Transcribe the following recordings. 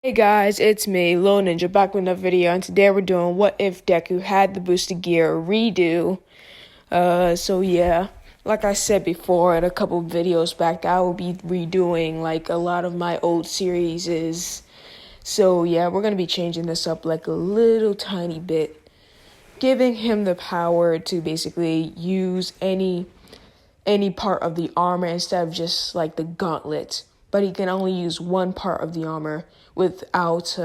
Hey guys, it's me, Lil Ninja, back with another video, and today we're doing What If Deku Had the Boosted Gear redo. So yeah, like I said before in a couple videos back, I will be redoing like a lot of my old series. So yeah, we're gonna be changing this up like a little tiny bit, giving him the power to basically use any part of the armor instead of just like the gauntlet. But he can only use one part of the armor without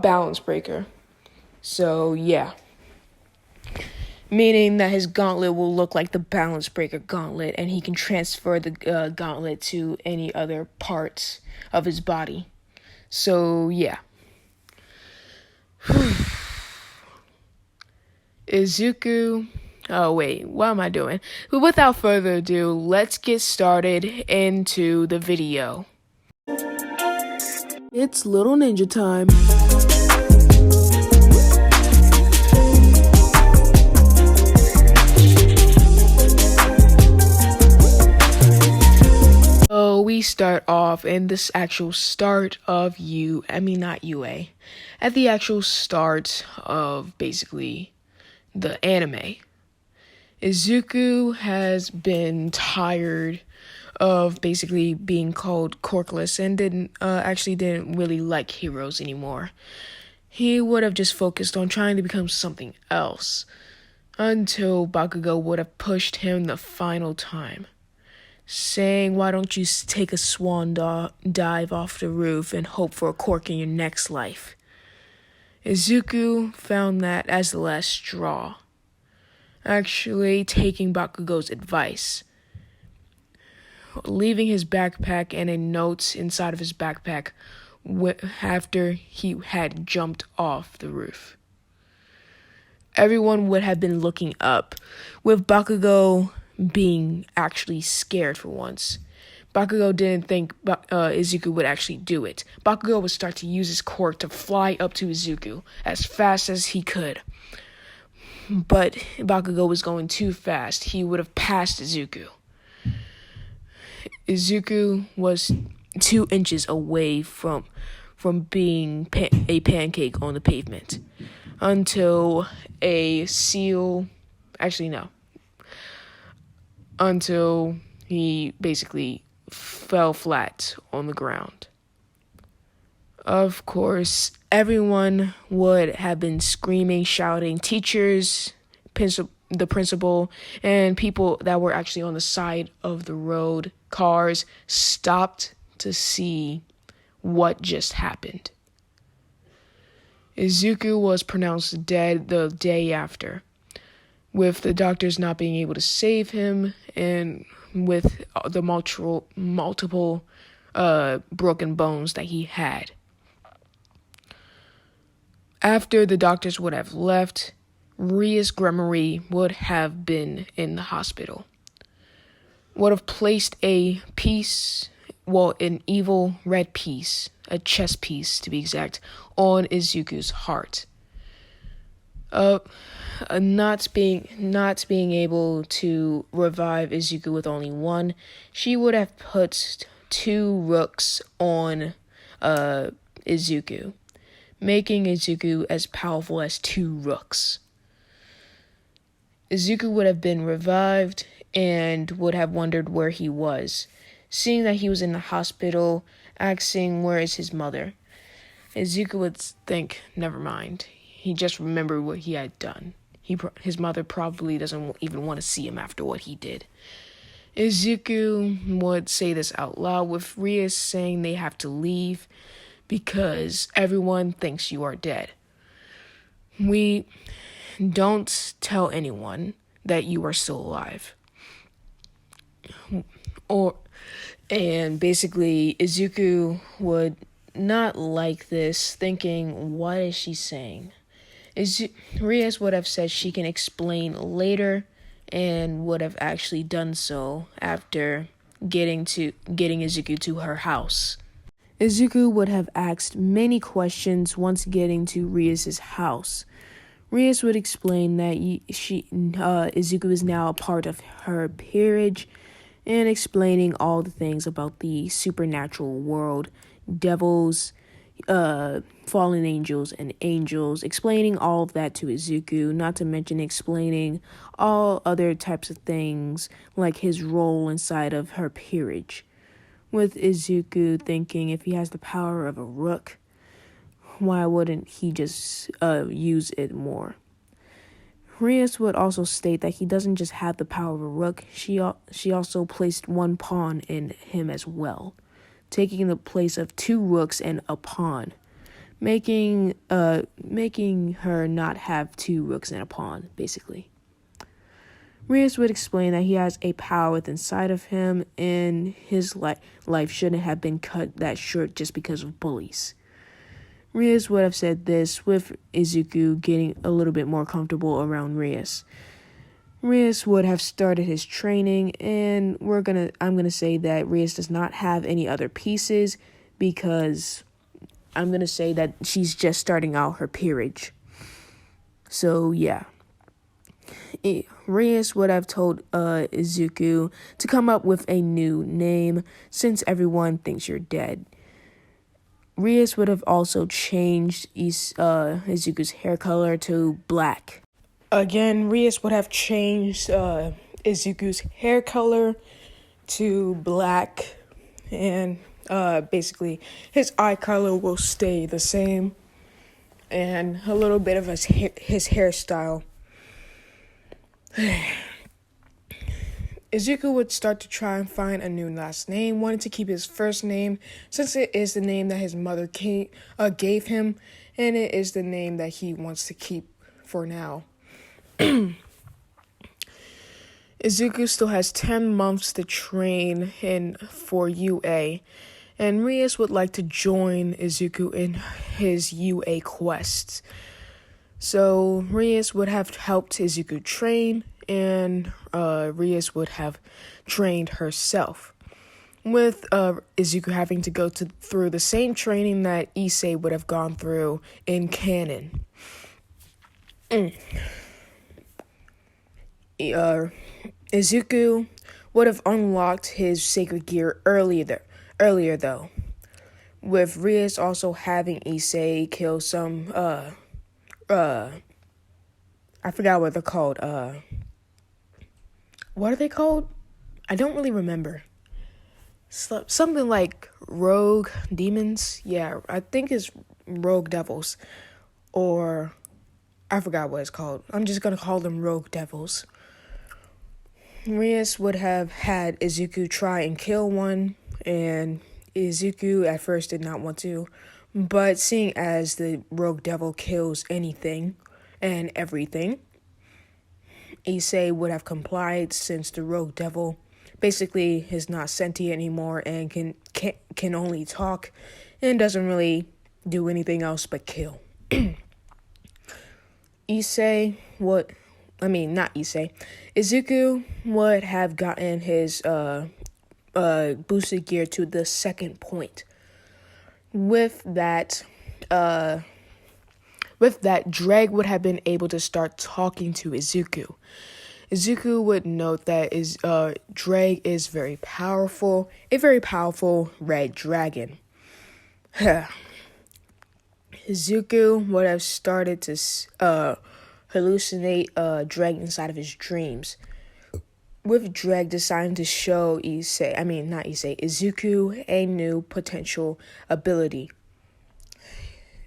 balance breaker. So yeah, meaning that his gauntlet will look like the balance breaker gauntlet, and he can transfer the gauntlet to any other parts of his body. So yeah. Izuku. Oh wait, what am I doing? But without further ado, let's get started into the video. It's Little Ninja time. So we start off in this actual start of not UA, at the actual start of basically the anime. Izuku has been tired of basically being called corkless and didn't really like heroes anymore. He would have just focused on trying to become something else until Bakugo would have pushed him the final time, saying, "Why don't you take a swan dive off the roof and hope for a cork in your next life?" Izuku found that as the last straw, actually taking Bakugo's advice, leaving his backpack and a note inside of his backpack after he had jumped off the roof. Everyone would have been looking up, with Bakugo being actually scared for once. Bakugo didn't think Izuku would actually do it. Bakugo would start to use his quirk to fly up to Izuku as fast as he could. But Bakugo was going too fast. He would have passed Izuku. Izuku was 2 inches away from being a pancake on the pavement until until he basically fell flat on the ground. Of course, everyone would have been screaming, shouting. Teachers, the principal, and people that were actually on the side of the road, cars, stopped to see what just happened. Izuku was pronounced dead the day after, with the doctors not being able to save him, and with the multiple broken bones that he had. After the doctors would have left, Rias Gremory would have been in the hospital. Would have placed an evil red piece, a chess piece to be exact, on Izuku's heart. Not being able to revive Izuku with only one, she would have put 2 rooks on Izuku, making Izuku as powerful as 2 rooks. Izuku would have been revived and would have wondered where he was, seeing that he was in the hospital, asking where is his mother. Izuku would think, never mind. He just remembered what he had done. His mother probably doesn't even want to see him after what he did. Izuku would say this out loud, with Rias saying they have to leave because everyone thinks you are dead. We don't tell anyone that you are still alive. And basically, Izuku would not like this, thinking, what is she saying? Rias would have said she can explain later, and would have actually done so after getting Izuku to her house. Izuku would have asked many questions once getting to Rias's house. Rias would explain that Izuku is now a part of her peerage, and explaining all the things about the supernatural world devils, fallen angels, and angels, explaining all of that to Izuku, not to mention explaining all other types of things like his role inside of her peerage. With Izuku thinking if he has the power of a rook, why wouldn't he just use it more? Rias would also state that he doesn't just have the power of a rook, she also placed one pawn in him as well, taking the place of 2 rooks and a pawn, making her not have 2 rooks and a pawn, basically. Rias would explain that he has a power within inside of him, and his life shouldn't have been cut that short just because of bullies. Rias would have said this with Izuku getting a little bit more comfortable around Rias. Rias would have started his training, and I'm gonna say that Rias does not have any other pieces because I'm gonna say that she's just starting out her peerage. So yeah. Rias would have told Izuku to come up with a new name since everyone thinks you're dead. Rias would have also changed Izuku's hair color to black. Again, Rias would have changed Izuku's hair color to black, and basically his eye color will stay the same, and a little bit of his hairstyle. Izuku would start to try and find a new last name, wanting to keep his first name since it is the name that his mother gave him, and it is the name that he wants to keep for now. Izuku still has 10 months to train for UA, and Rias would like to join Izuku in his UA quests. So Rias would have helped Izuku train, and Rias would have trained herself, with Izuku having to go through the same training that Issei would have gone through in canon. Izuku would have unlocked his sacred gear earlier though, with Rias also having Issei kill some I forgot what they're called. What are they called? I don't really remember. Something like rogue demons. Yeah, I think it's rogue devils. Or I forgot what it's called. I'm just gonna call them rogue devils. Rias would have had Izuku try and kill one, and Izuku at first did not want to, but seeing as the rogue devil kills anything and everything, Issei would have complied since the rogue devil basically is not sentient anymore and can only talk and doesn't really do anything else but kill. Izuku would have gotten his boosted gear to the second point. With that, Dreg would have been able to start talking to Izuku. Izuku would note that Dreg is a very powerful red dragon. Izuku would have started to hallucinate Dreg inside of his dreams, with Dreg deciding to show Izuku a new potential ability.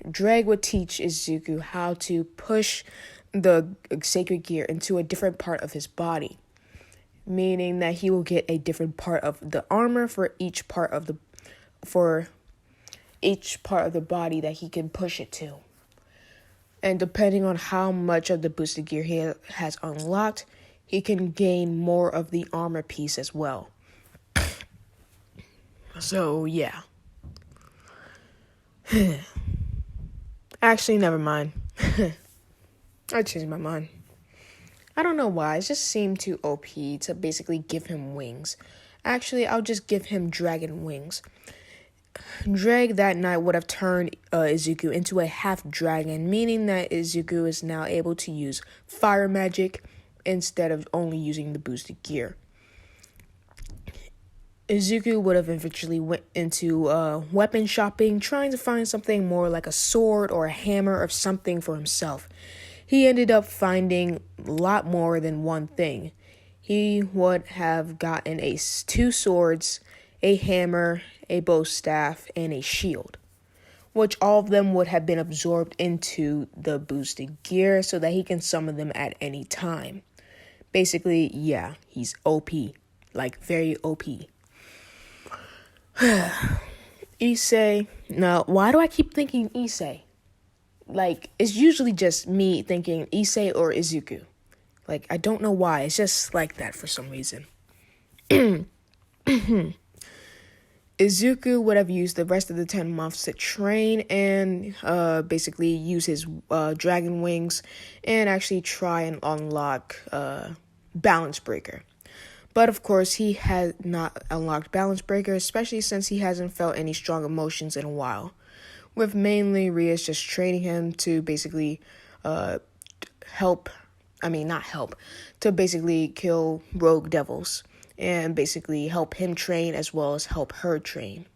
Dreg would teach Izuku how to push the sacred gear into a different part of his body, meaning that he will get a different part of the armor for each part of the body that he can push it to. And depending on how much of the boosted gear he has unlocked, he can gain more of the armor piece as well. So, yeah. Actually, never mind. I changed my mind. I don't know why. It just seemed too OP to basically give him wings. Actually, I'll just give him dragon wings. Dreg that night would have turned Izuku into a half dragon, meaning that Izuku is now able to use fire magic instead of only using the boosted gear. Izuku would have eventually went into weapon shopping, trying to find something more like a sword or a hammer or something for himself. He ended up finding a lot more than one thing. He would have gotten two swords, a hammer, a bow staff, and a shield, which all of them would have been absorbed into the boosted gear so that he can summon them at any time. Basically, yeah, he's OP, like very OP. Issei. Now, why do I keep thinking Issei? Like, it's usually just me thinking Issei or Izuku. Like, I don't know why. It's just like that for some reason. Izuku would have used the rest of the 10 months to train and basically use his dragon wings and actually try and unlock Balance Breaker. But of course, he had not unlocked Balance Breaker, especially since he hasn't felt any strong emotions in a while. With mainly Rias just training him to basically to basically kill rogue devils and basically help him train as well as help her train.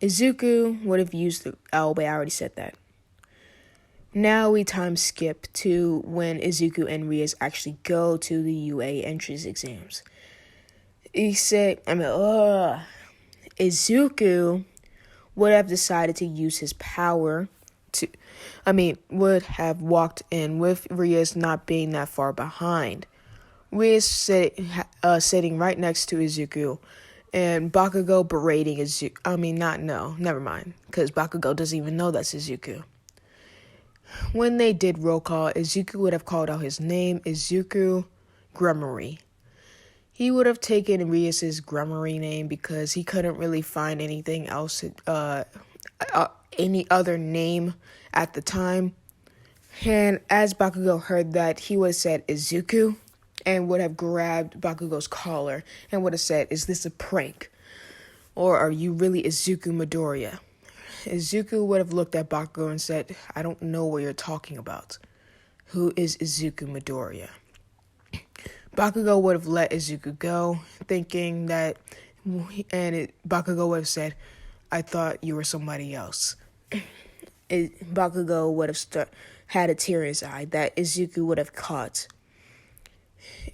Izuku would have used the... Oh, wait, I already said that. Now we time skip to when Izuku and Rias actually go to the UA entrance exams. Izuku would have decided to use his power would have walked in with Rias not being that far behind. Rias sitting right next to Izuku, and Bakugo berating Izuku. Never mind, because Bakugo doesn't even know that's Izuku. When they did roll call, Izuku would have called out his name, Izuku Gremory. He would have taken Rias's Gremory name because he couldn't really find anything else, any other name at the time. And as Bakugo heard that, he would have said Izuku and would have grabbed Bakugo's collar and would have said, "Is this a prank? Or are you really Izuku Midoriya?" Izuku would have looked at Bakugo and said, "I don't know what you're talking about. Who is Izuku Midoriya?" Bakugo would have let Izuku go, thinking that, Bakugo would have said, "I thought you were somebody else." Bakugo would have had a tear in his eye that Izuku would have caught.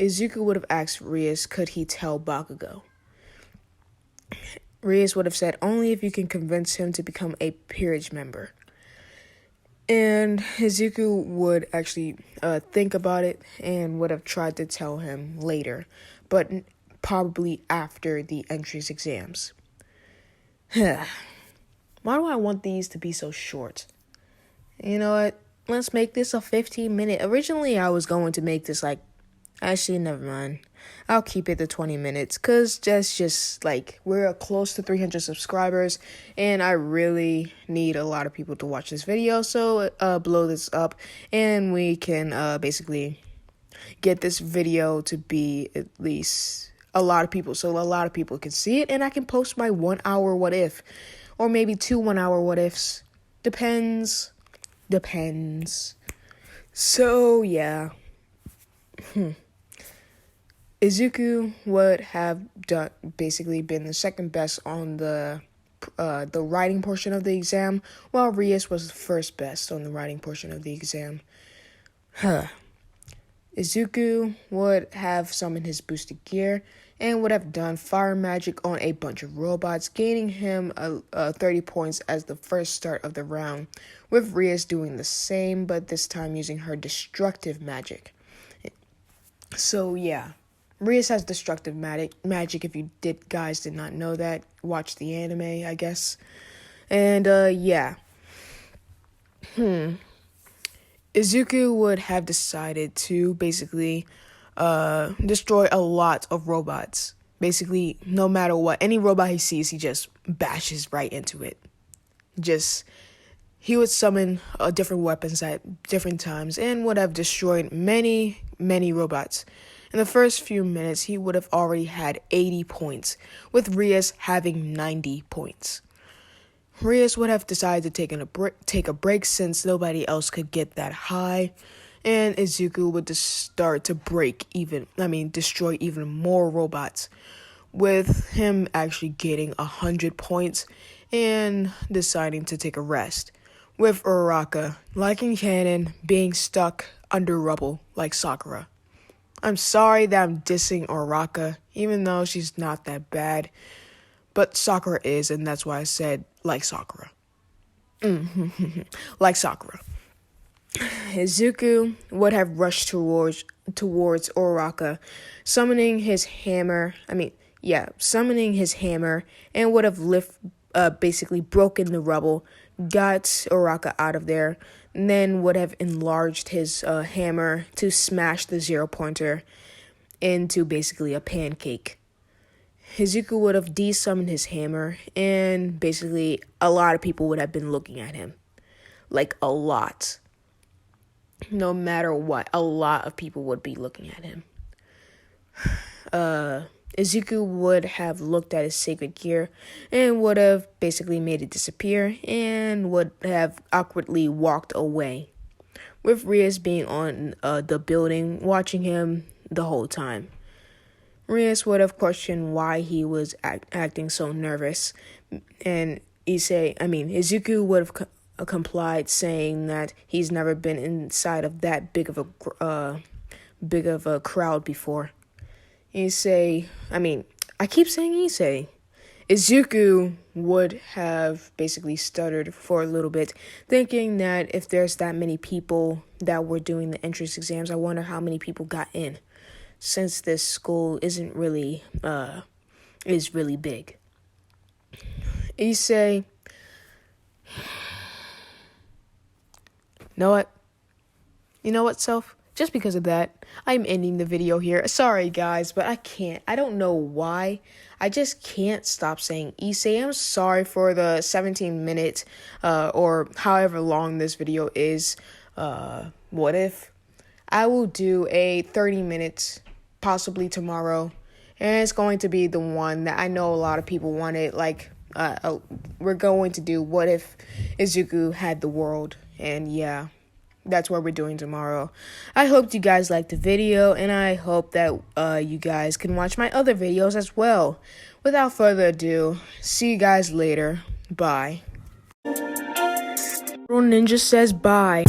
Izuku would have asked Rias, could he tell Bakugo? Rias would have said, only if you can convince him to become a peerage member. And Izuku would actually think about it and would have tried to tell him later, but probably after the entrance exams. Why do I want these to be so short? You know what? Let's make this a 15-minute. Originally, I was going to make this actually, never mind. I'll keep it to 20 minutes because that's just we're close to 300 subscribers and I really need a lot of people to watch this video. So blow this up and we can basically get this video to be at least a lot of people. So a lot of people can see it and I can post my 1 hour what if or maybe 2 1 hour what ifs. Depends. So yeah. Izuku would have basically been the second best on the writing portion of the exam, while Rias was the first best on the writing portion of the exam. Izuku would have summoned his boosted gear and would have done fire magic on a bunch of robots, gaining him 30 points as the first start of the round, with Rias doing the same, but this time using her destructive magic. So yeah. Rias has destructive magic. If you guys did not know that, watch the anime, I guess. And yeah. Izuku would have decided to basically destroy a lot of robots. Basically, no matter what, any robot he sees, he just bashes right into it. He would summon different weapons at different times and would have destroyed many, many robots. In the first few minutes, he would have already had 80 points, with Rias having 90 points. Rias would have decided to take a break since nobody else could get that high, and Izuku would just start to destroy even more robots, with him actually getting 100 points and deciding to take a rest, with Uraraka, like in canon, being stuck under rubble like Sakura. I'm sorry that I'm dissing Uraraka, even though she's not that bad, but Sakura is, and that's why I said like Sakura. Like Sakura. Izuku would have rushed towards Uraraka, summoning his hammer. Summoning his hammer, and would have basically broken the rubble, got Uraraka out of there, and then would have enlarged his hammer to smash the 0-pointer into basically a pancake. Izuku would have desummoned his hammer, and basically a lot of people would have been looking at him. Like, a lot. No matter what, a lot of people would be looking at him. Izuku would have looked at his sacred gear and would have basically made it disappear and would have awkwardly walked away, with Rias being on the building watching him the whole time. Rias would have questioned why he was acting so nervous, and Izuku would have complied, saying that he's never been inside of that big of a crowd before. I keep saying Issei. Izuku would have basically stuttered for a little bit, thinking that if there's that many people that were doing the entrance exams, I wonder how many people got in, since this school is really big. Issei, you know what, self? Just because of that, I'm ending the video here. Sorry, guys, but I can't. I don't know why. I just can't stop saying Issei. I'm sorry for the 17-minute, or however long this video is. What if? I will do a 30 minutes, possibly tomorrow. And it's going to be the one that I know a lot of people wanted. We're going to do what if Izuku had the world. And yeah. That's what we're doing tomorrow. I hope you guys liked the video, and I hope that you guys can watch my other videos as well. Without further ado, see you guys later. Bye. Ninja says bye.